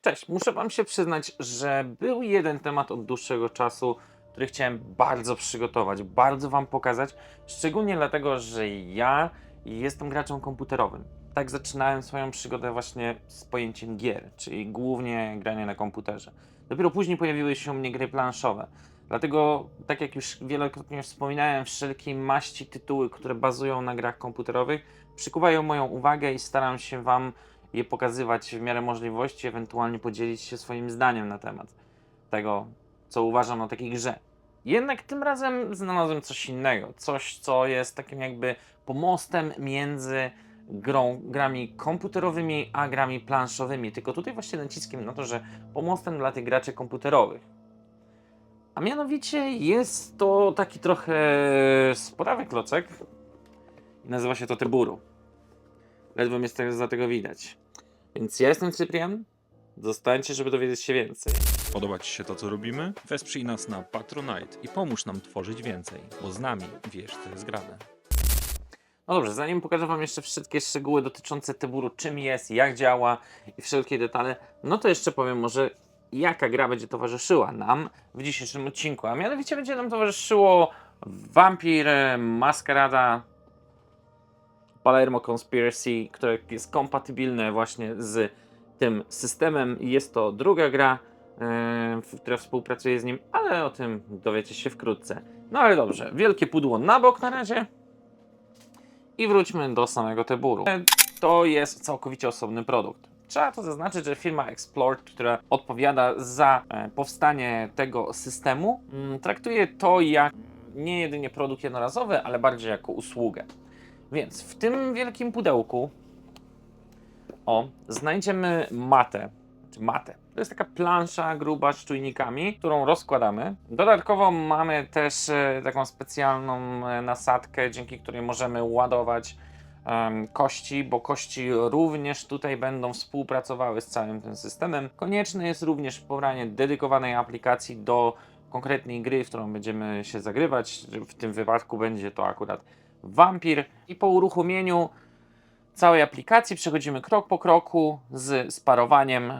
Cześć, muszę wam się przyznać, że był jeden temat od dłuższego czasu, który chciałem bardzo przygotować, bardzo wam pokazać, szczególnie dlatego, że ja jestem graczem komputerowym. Tak zaczynałem swoją przygodę właśnie z pojęciem gier, czyli głównie granie na komputerze. Dopiero później pojawiły się u mnie gry planszowe. Dlatego, tak jak już wielokrotnie wspominałem, wszelkie maści tytuły, które bazują na grach komputerowych, przykuwają moją uwagę i staram się wam je pokazywać w miarę możliwości, ewentualnie podzielić się swoim zdaniem na temat tego, co uważam o takiej grze. Jednak tym razem znalazłem coś innego, coś, co jest takim jakby pomostem między grami komputerowymi a grami planszowymi, tylko tutaj właśnie naciskiem na to, że pomostem dla tych graczy komputerowych. A mianowicie jest to taki trochę sporawy klocek i nazywa się to Teburu. Ledwo mnie za tego widać. Więc ja jestem Cyprian. Zostańcie, żeby dowiedzieć się więcej. Podoba Ci się to, co robimy? Wesprzyj nas na Patronite i pomóż nam tworzyć więcej, bo z nami wiesz, co jest grane. No dobrze, zanim pokażę wam jeszcze wszystkie szczegóły dotyczące Teburu, czym jest, jak działa i wszelkie detale, no to jeszcze powiem może, jaka gra będzie towarzyszyła nam w dzisiejszym odcinku. A mianowicie będzie nam towarzyszyło Vampire Masquerada Palermo Conspiracy, które jest kompatybilne właśnie z tym systemem. Jest to druga gra, która współpracuje z nim, ale o tym dowiecie się wkrótce. No ale dobrze, wielkie pudło na bok na razie i wróćmy do samego Teburu. To jest całkowicie osobny produkt. Trzeba to zaznaczyć, że firma Explored, która odpowiada za powstanie tego systemu, traktuje to jak nie jedynie produkt jednorazowy, ale bardziej jako usługę. Więc w tym wielkim pudełku znajdziemy matę. To jest taka plansza gruba z czujnikami, którą rozkładamy. Dodatkowo mamy też taką specjalną nasadkę, dzięki której możemy ładować kości, bo kości również tutaj będą współpracowały z całym tym systemem. Konieczne jest również pobranie dedykowanej aplikacji do konkretnej gry, w którą będziemy się zagrywać. W tym wypadku będzie to akurat Vampir. I po uruchomieniu całej aplikacji przechodzimy krok po kroku z sparowaniem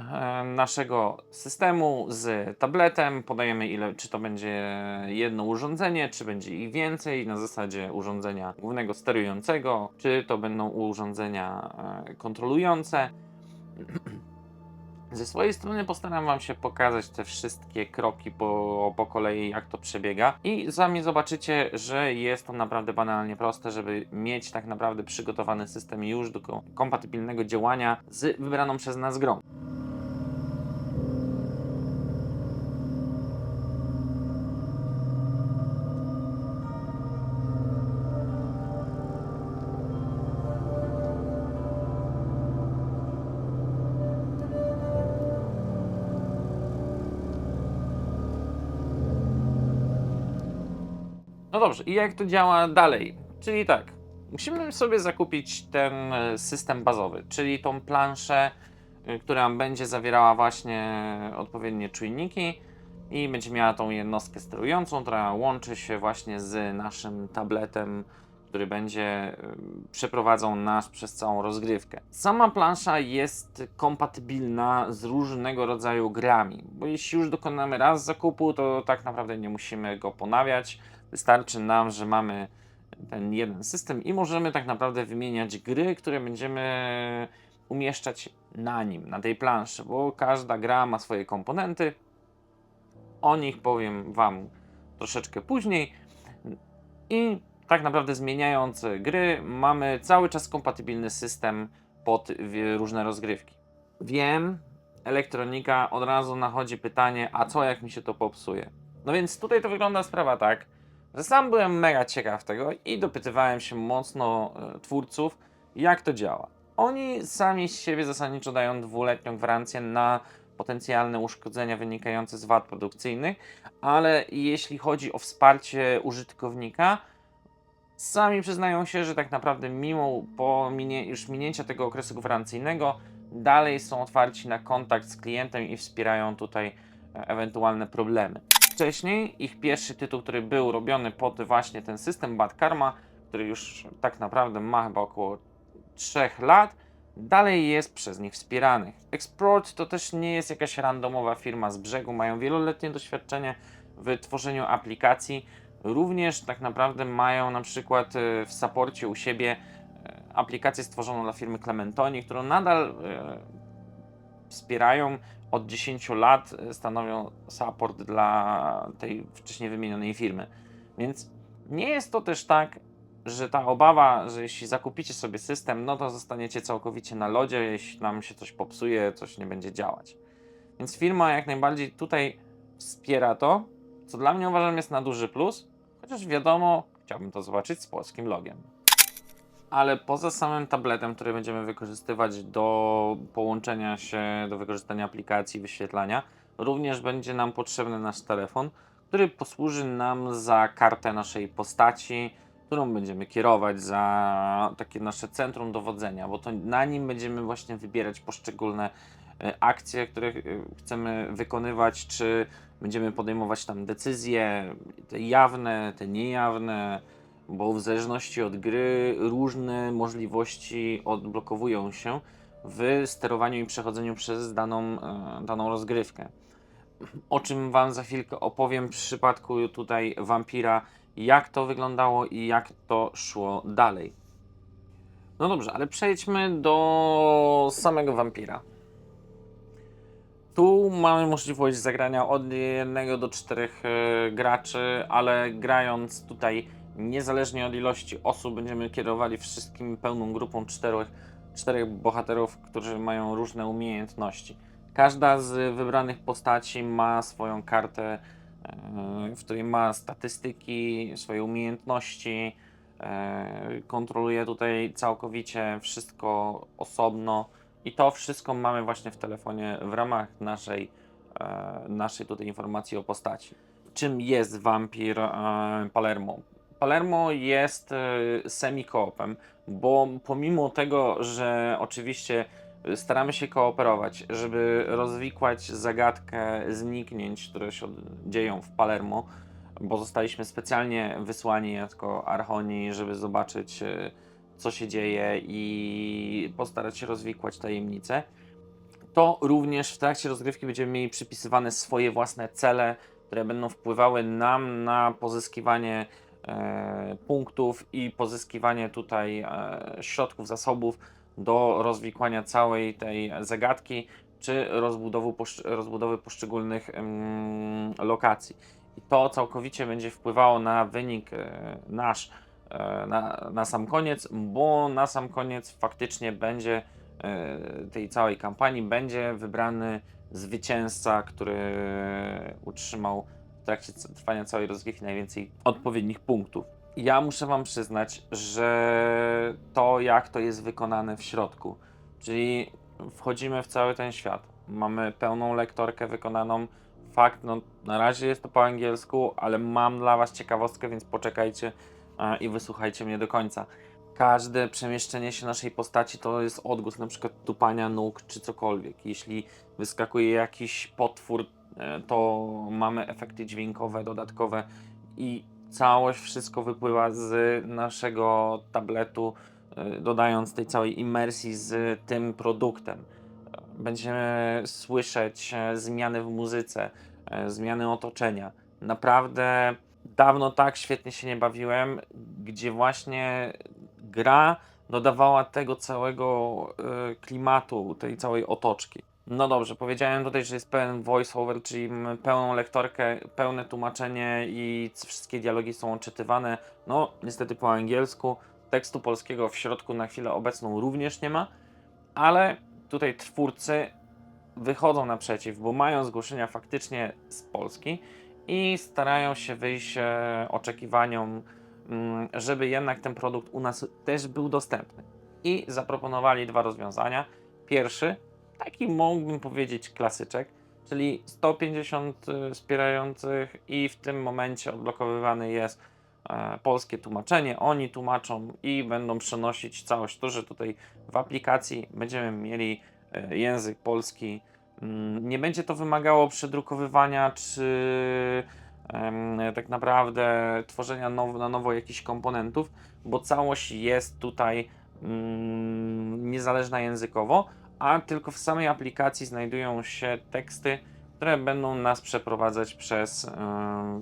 naszego systemu z tabletem. Podajemy czy to będzie jedno urządzenie, czy będzie ich więcej na zasadzie urządzenia głównego sterującego, czy to będą urządzenia kontrolujące. Ze swojej strony postaram wam się pokazać te wszystkie kroki po kolei, jak to przebiega i sami zobaczycie, że jest to naprawdę banalnie proste, żeby mieć tak naprawdę przygotowany system już do kompatybilnego działania z wybraną przez nas grą. No dobrze, i jak to działa dalej? Czyli tak, musimy sobie zakupić ten system bazowy, czyli tą planszę, która będzie zawierała właśnie odpowiednie czujniki i będzie miała tą jednostkę sterującą, która łączy się właśnie z naszym tabletem, który będzie przeprowadzał nas przez całą rozgrywkę. Sama plansza jest kompatybilna z różnego rodzaju grami, bo jeśli już dokonamy raz zakupu, to tak naprawdę nie musimy go ponawiać. Wystarczy nam, że mamy ten jeden system i możemy tak naprawdę wymieniać gry, które będziemy umieszczać na nim, na tej planszy, bo każda gra ma swoje komponenty. O nich powiem wam troszeczkę później. I tak naprawdę zmieniając gry, mamy cały czas kompatybilny system pod różne rozgrywki. Wiem, elektronika, od razu nachodzi pytanie, a co jak mi się to popsuje? No więc tutaj to wygląda sprawa tak, że sam byłem mega ciekaw tego i dopytywałem się mocno twórców, jak to działa. Oni sami z siebie zasadniczo dają 2-letnią gwarancję na potencjalne uszkodzenia wynikające z wad produkcyjnych, ale jeśli chodzi o wsparcie użytkownika, sami przyznają się, że tak naprawdę mimo już minięcia tego okresu gwarancyjnego, dalej są otwarci na kontakt z klientem i wspierają tutaj ewentualne problemy. Wcześniej ich pierwszy tytuł, który był robiony pod właśnie ten system Bad Karma, który już tak naprawdę ma chyba około 3 lat, dalej jest przez nich wspieranych. Export to też nie jest jakaś randomowa firma z brzegu, mają wieloletnie doświadczenie w tworzeniu aplikacji. Również tak naprawdę mają na przykład w saporcie u siebie aplikację stworzoną dla firmy Clementoni, którą nadal wspierają od 10 lat, stanowią support dla tej wcześniej wymienionej firmy. Więc nie jest to też tak, że ta obawa, że jeśli zakupicie sobie system, no to zostaniecie całkowicie na lodzie, jeśli nam się coś popsuje, coś nie będzie działać. Więc firma jak najbardziej tutaj wspiera to, co dla mnie uważam jest na duży plus, chociaż wiadomo, chciałbym to zobaczyć z polskim logiem. Ale poza samym tabletem, który będziemy wykorzystywać do połączenia się, do wykorzystania aplikacji, wyświetlania, również będzie nam potrzebny nasz telefon, który posłuży nam za kartę naszej postaci, którą będziemy kierować, za takie nasze centrum dowodzenia, bo to na nim będziemy właśnie wybierać poszczególne akcje, które chcemy wykonywać, czy będziemy podejmować tam decyzje, te jawne, te niejawne, bo w zależności od gry różne możliwości odblokowują się w sterowaniu i przechodzeniu przez daną rozgrywkę. O czym Wam za chwilkę opowiem w przypadku tutaj Vampira, jak to wyglądało i jak to szło dalej. No dobrze, ale przejdźmy do samego Vampira. Tu mamy możliwość zagrania od 1 do 4 graczy, ale grając tutaj niezależnie od ilości osób będziemy kierowali wszystkim pełną grupą czterech bohaterów, którzy mają różne umiejętności. Każda z wybranych postaci ma swoją kartę, w której ma statystyki, swoje umiejętności, kontroluje tutaj całkowicie wszystko osobno. I to wszystko mamy właśnie w telefonie w ramach naszej tutaj informacji o postaci. Czym jest Vampir Palermo? Palermo jest semi-koopem, bo pomimo tego, że oczywiście staramy się kooperować, żeby rozwikłać zagadkę zniknięć, które się dzieją w Palermo, bo zostaliśmy specjalnie wysłani jako Archoni, żeby zobaczyć co się dzieje i postarać się rozwikłać tajemnice, to również w trakcie rozgrywki będziemy mieli przypisywane swoje własne cele, które będą wpływały nam na pozyskiwanie punktów i pozyskiwanie tutaj środków, zasobów do rozwikłania całej tej zagadki, czy rozbudowy poszczególnych lokacji. I to całkowicie będzie wpływało na wynik nasz na sam koniec, bo na sam koniec faktycznie będzie tej całej kampanii będzie wybrany zwycięzca, który utrzymał w trakcie trwania całej rozgrywki najwięcej odpowiednich punktów. Ja muszę Wam przyznać, że to jak to jest wykonane w środku, czyli wchodzimy w cały ten świat, mamy pełną lektorkę wykonaną, fakt, no na razie jest to po angielsku, ale mam dla Was ciekawostkę, więc poczekajcie i wysłuchajcie mnie do końca. Każde przemieszczenie się naszej postaci to jest odgłos na przykład tupania nóg czy cokolwiek. Jeśli wyskakuje jakiś potwór, to mamy efekty dźwiękowe dodatkowe i całość, wszystko wypływa z naszego tabletu, dodając tej całej imersji z tym produktem. Będziemy słyszeć zmiany w muzyce, zmiany otoczenia. Naprawdę dawno tak świetnie się nie bawiłem, gdzie właśnie gra dodawała tego całego klimatu, tej całej otoczki. No dobrze, powiedziałem tutaj, że jest pełen voiceover, czyli mamy pełną lektorkę, pełne tłumaczenie i wszystkie dialogi są odczytywane. No, niestety po angielsku. Tekstu polskiego w środku na chwilę obecną również nie ma, ale tutaj twórcy wychodzą naprzeciw, bo mają zgłoszenia faktycznie z Polski i starają się wyjść oczekiwaniom, żeby jednak ten produkt u nas też był dostępny. I zaproponowali dwa rozwiązania. Pierwszy, taki mógłbym powiedzieć klasyczek, czyli 150 wspierających i w tym momencie odblokowywany jest polskie tłumaczenie. Oni tłumaczą i będą przenosić całość. To, że tutaj w aplikacji będziemy mieli język polski. Nie będzie to wymagało przedrukowywania czy tak naprawdę tworzenia na nowo jakichś komponentów, bo całość jest tutaj niezależna językowo, a tylko w samej aplikacji znajdują się teksty, które będą nas przeprowadzać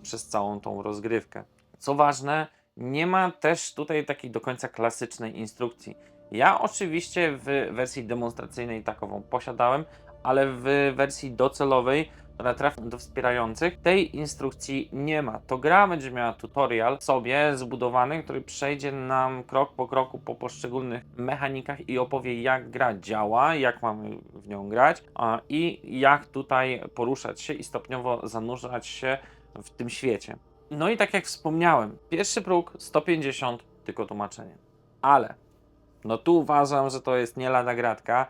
przez całą tą rozgrywkę. Co ważne, nie ma też tutaj takiej do końca klasycznej instrukcji. Ja oczywiście w wersji demonstracyjnej takową posiadałem, ale w wersji docelowej, która trafia do wspierających, tej instrukcji nie ma. To gra będzie miała tutorial sobie zbudowany, który przejdzie nam krok po kroku po poszczególnych mechanikach i opowie, jak gra działa, jak mamy w nią grać i jak tutaj poruszać się i stopniowo zanurzać się w tym świecie. No i tak jak wspomniałem, pierwszy próg 150, tylko tłumaczenie. Ale no tu uważam, że to jest nie lada gratka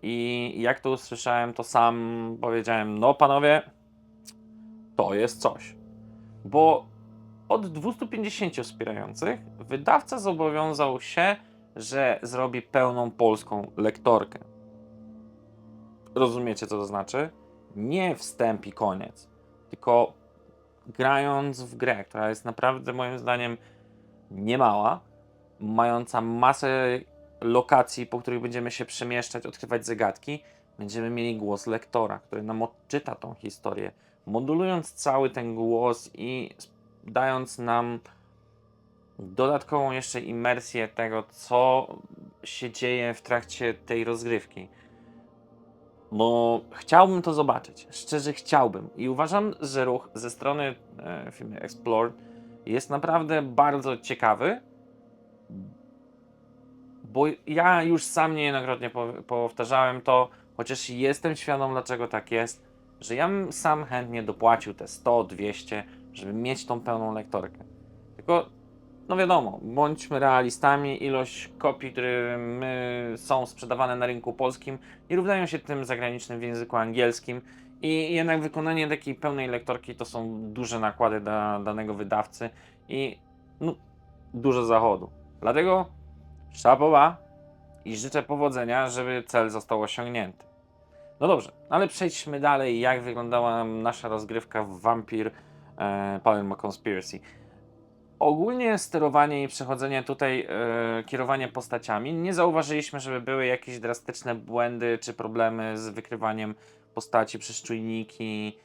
i jak to usłyszałem, to sam powiedziałem, no panowie, to jest coś. Bo od 250 wspierających wydawca zobowiązał się, że zrobi pełną polską lektorkę. Rozumiecie, co to znaczy? Nie wstęp i koniec, tylko grając w grę, która jest naprawdę moim zdaniem niemała, mająca masę lokacji, po których będziemy się przemieszczać, odkrywać zagadki, będziemy mieli głos lektora, który nam odczyta tą historię, modulując cały ten głos i dając nam dodatkową jeszcze imersję tego, co się dzieje w trakcie tej rozgrywki. No, chciałbym to zobaczyć. Szczerze chciałbym. I uważam, że ruch ze strony firmy Explore jest naprawdę bardzo ciekawy, bo ja już sam niejednokrotnie powtarzałem to, chociaż jestem świadom, dlaczego tak jest, że ja bym sam chętnie dopłacił te 100, 200, żeby mieć tą pełną lektorkę. Tylko, no wiadomo, bądźmy realistami, ilość kopii, które są sprzedawane na rynku polskim, nie równają się tym zagranicznym w języku angielskim i jednak wykonanie takiej pełnej lektorki to są duże nakłady dla danego wydawcy i no, dużo zachodu. Dlatego szapoba i życzę powodzenia, żeby cel został osiągnięty. No dobrze, ale przejdźmy dalej, jak wyglądała nasza rozgrywka w Vampire Palermo Conspiracy. Ogólnie sterowanie i przechodzenie tutaj, kierowanie postaciami, nie zauważyliśmy, żeby były jakieś drastyczne błędy czy problemy z wykrywaniem postaci przez czujniki.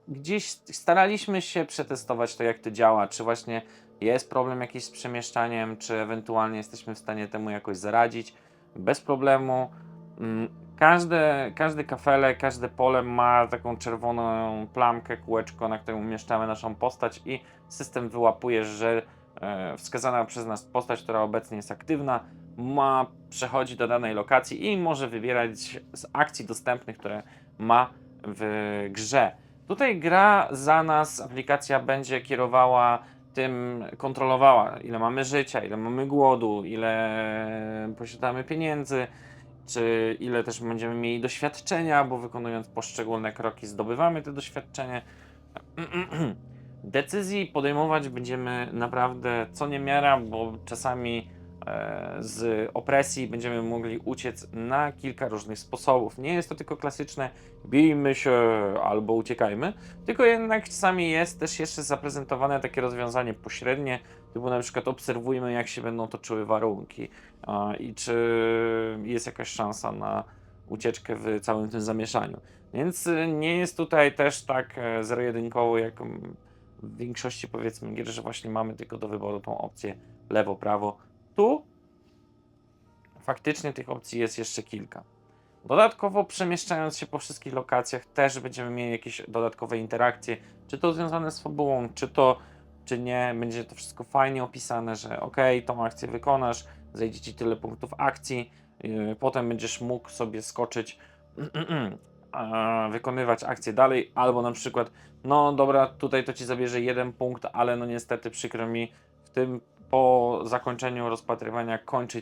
Gdzieś staraliśmy się przetestować to, jak to działa, czy właśnie jest problem jakiś z przemieszczaniem, czy ewentualnie jesteśmy w stanie temu jakoś zaradzić bez problemu. Każdy kafelek, każde pole ma taką czerwoną plamkę, kółeczko, na którym umieszczamy naszą postać i system wyłapuje, że wskazana przez nas postać, która obecnie jest aktywna, przechodzi do danej lokacji i może wybierać z akcji dostępnych, które ma w grze. Tutaj gra za nas, aplikacja będzie kierowała tym, kontrolowała, ile mamy życia, ile mamy głodu, ile posiadamy pieniędzy, czy ile też będziemy mieli doświadczenia, bo wykonując poszczególne kroki zdobywamy te doświadczenie. Decyzji podejmować będziemy naprawdę co niemiara, bo czasami z opresji będziemy mogli uciec na kilka różnych sposobów. Nie jest to tylko klasyczne bijmy się albo uciekajmy, tylko jednak czasami jest też jeszcze zaprezentowane takie rozwiązanie pośrednie, typu na przykład obserwujmy, jak się będą toczyły warunki i czy jest jakaś szansa na ucieczkę w całym tym zamieszaniu. Więc nie jest tutaj też tak zero-jedynkowo jak w większości powiedzmy gier, że właśnie mamy tylko do wyboru tą opcję lewo, prawo. Tu faktycznie tych opcji jest jeszcze kilka. Dodatkowo przemieszczając się po wszystkich lokacjach też będziemy mieli jakieś dodatkowe interakcje, czy to związane z fabułą, czy nie, będzie to wszystko fajnie opisane, że ok, tą akcję wykonasz, zejdzie ci tyle punktów akcji, potem będziesz mógł sobie skoczyć, wykonywać akcję dalej, albo na przykład, no dobra, tutaj to ci zabierze 1 punkt, ale no niestety przykro mi, w tym po zakończeniu rozpatrywania kończą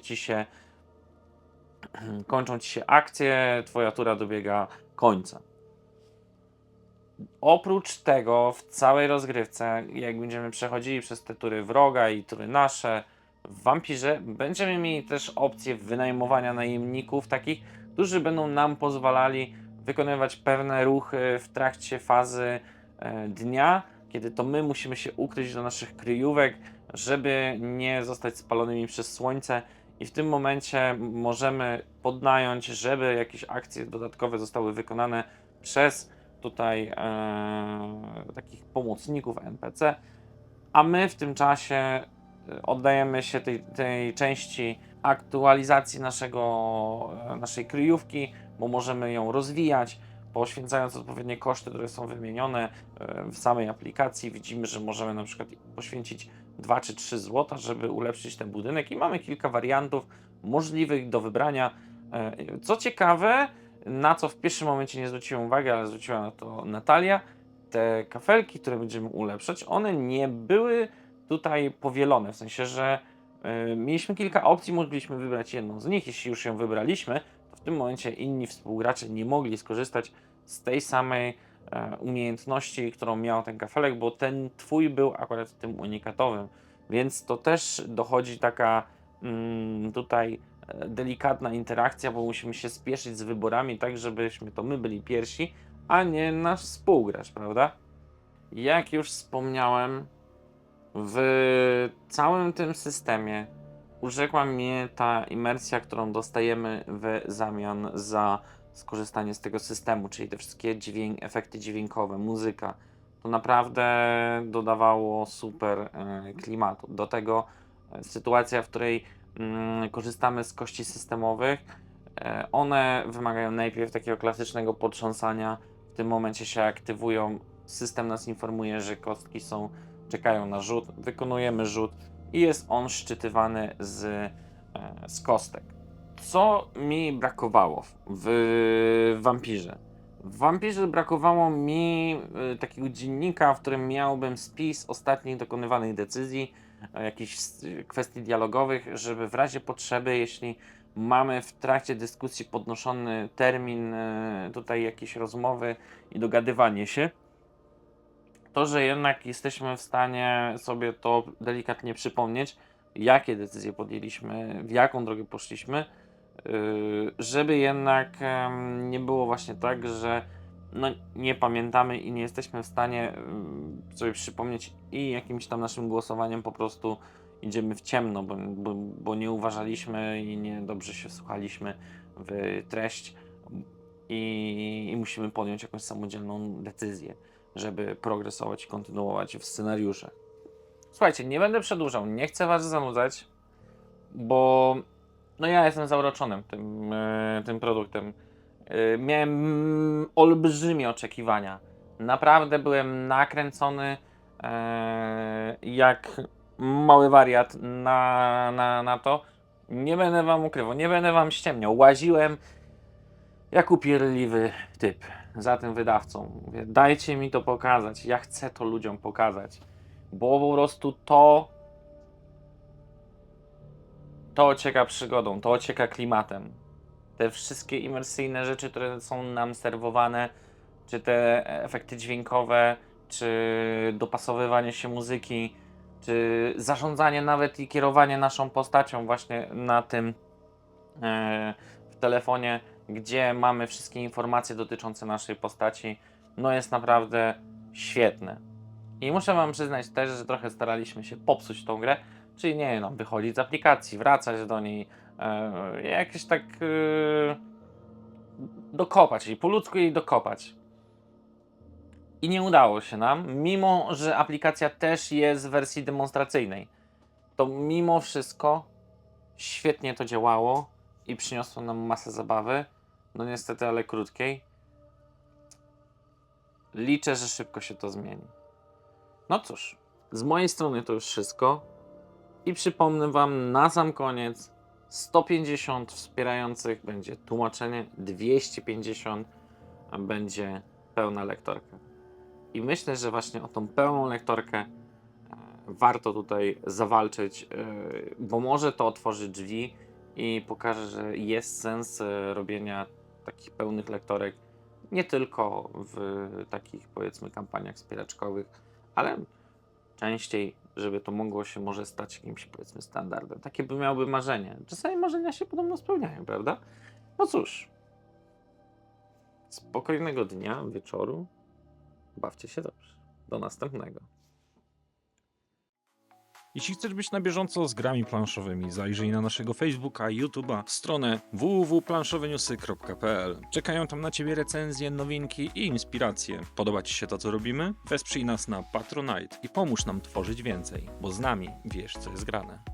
ci się akcje, twoja tura dobiega końca. Oprócz tego w całej rozgrywce, jak będziemy przechodzili przez te tury wroga i tury nasze, w Vampirze będziemy mieli też opcję wynajmowania najemników takich, którzy będą nam pozwalali wykonywać pewne ruchy w trakcie fazy dnia, kiedy to my musimy się ukryć do naszych kryjówek, żeby nie zostać spalonymi przez słońce i w tym momencie możemy podnająć, żeby jakieś akcje dodatkowe zostały wykonane przez tutaj takich pomocników NPC, a my w tym czasie oddajemy się tej części aktualizacji naszej kryjówki, bo możemy ją rozwijać, poświęcając odpowiednie koszty, które są wymienione w samej aplikacji. Widzimy, że możemy na przykład poświęcić 2 czy 3 zł, żeby ulepszyć ten budynek i mamy kilka wariantów możliwych do wybrania. Co ciekawe, na co w pierwszym momencie nie zwróciłem uwagi, ale zwróciła na to Natalia, te kafelki, które będziemy ulepszać, one nie były tutaj powielone, w sensie, że mieliśmy kilka opcji, mogliśmy wybrać jedną z nich. Jeśli już ją wybraliśmy, to w tym momencie inni współgracze nie mogli skorzystać z tej samej umiejętności, którą miał ten kafelek, bo ten twój był akurat tym unikatowym, więc to też dochodzi taka tutaj delikatna interakcja, bo musimy się spieszyć z wyborami, tak żebyśmy to my byli pierwsi, a nie nasz współgracz, prawda? Jak już wspomniałem, w całym tym systemie urzekła mnie ta imersja, którą dostajemy w zamian za skorzystanie z tego systemu, czyli te wszystkie efekty dźwiękowe, muzyka. To naprawdę dodawało super klimatu. Do tego sytuacja, w której korzystamy z kości systemowych, one wymagają najpierw takiego klasycznego potrząsania. W tym momencie się aktywują. System nas informuje, że kostki czekają na rzut. Wykonujemy rzut i jest on szczytywany z kostek. Co mi brakowało w Wampirze? W Wampirze brakowało mi takiego dziennika, w którym miałbym spis ostatnich dokonywanych decyzji, jakichś kwestii dialogowych, żeby w razie potrzeby, jeśli mamy w trakcie dyskusji podnoszony termin tutaj jakiejś rozmowy i dogadywanie się, to, że jednak jesteśmy w stanie sobie to delikatnie przypomnieć, jakie decyzje podjęliśmy, w jaką drogę poszliśmy, żeby jednak nie było właśnie tak, że no, nie pamiętamy i nie jesteśmy w stanie sobie przypomnieć i jakimś tam naszym głosowaniem po prostu idziemy w ciemno, bo nie uważaliśmy i nie dobrze się wsłuchaliśmy w treść i musimy podjąć jakąś samodzielną decyzję, żeby progresować i kontynuować w scenariuszach. Słuchajcie, nie będę przedłużał, nie chcę was zanudzać, bo no ja jestem zauroczony tym produktem. Miałem olbrzymie oczekiwania. Naprawdę byłem nakręcony jak mały wariat na to. Nie będę wam ukrywał, nie będę wam ściemniał. Łaziłem jak upierdliwy typ za tym wydawcą. Mówię, dajcie mi to pokazać, ja chcę to ludziom pokazać, bo po prostu to ocieka przygodą, to ocieka klimatem. Te wszystkie imersyjne rzeczy, które są nam serwowane, czy te efekty dźwiękowe, czy dopasowywanie się muzyki, czy zarządzanie nawet i kierowanie naszą postacią właśnie na tym w telefonie, gdzie mamy wszystkie informacje dotyczące naszej postaci, no jest naprawdę świetne. I muszę wam przyznać też, że trochę staraliśmy się popsuć tą grę, czyli nie no, wychodzić z aplikacji, wracać do niej, jakieś tak dokopać jej, po ludzku jej dokopać. I nie udało się nam, mimo że aplikacja też jest w wersji demonstracyjnej. To mimo wszystko świetnie to działało i przyniosło nam masę zabawy. No niestety, ale krótkiej. Liczę, że szybko się to zmieni. No cóż, z mojej strony to już wszystko. I przypomnę wam na sam koniec, 150 wspierających będzie tłumaczenie, 250 będzie pełna lektorka. I myślę, że właśnie o tą pełną lektorkę warto tutaj zawalczyć, bo może to otworzy drzwi i pokaże, że jest sens robienia takich pełnych lektorek nie tylko w takich, powiedzmy, kampaniach wspieraczkowych, ale częściej, żeby to mogło się może stać jakimś, powiedzmy, standardem. Takie by miałoby marzenie. Czasami marzenia się podobno spełniają, prawda? No cóż, spokojnego dnia, wieczoru. Bawcie się dobrze. Do następnego. Jeśli chcesz być na bieżąco z grami planszowymi, zajrzyj na naszego Facebooka i YouTube'a, stronę www.planszoweniusy.pl. Czekają tam na Ciebie recenzje, nowinki i inspiracje. Podoba Ci się to, co robimy? Wesprzyj nas na Patronite i pomóż nam tworzyć więcej, bo z nami wiesz, co jest grane.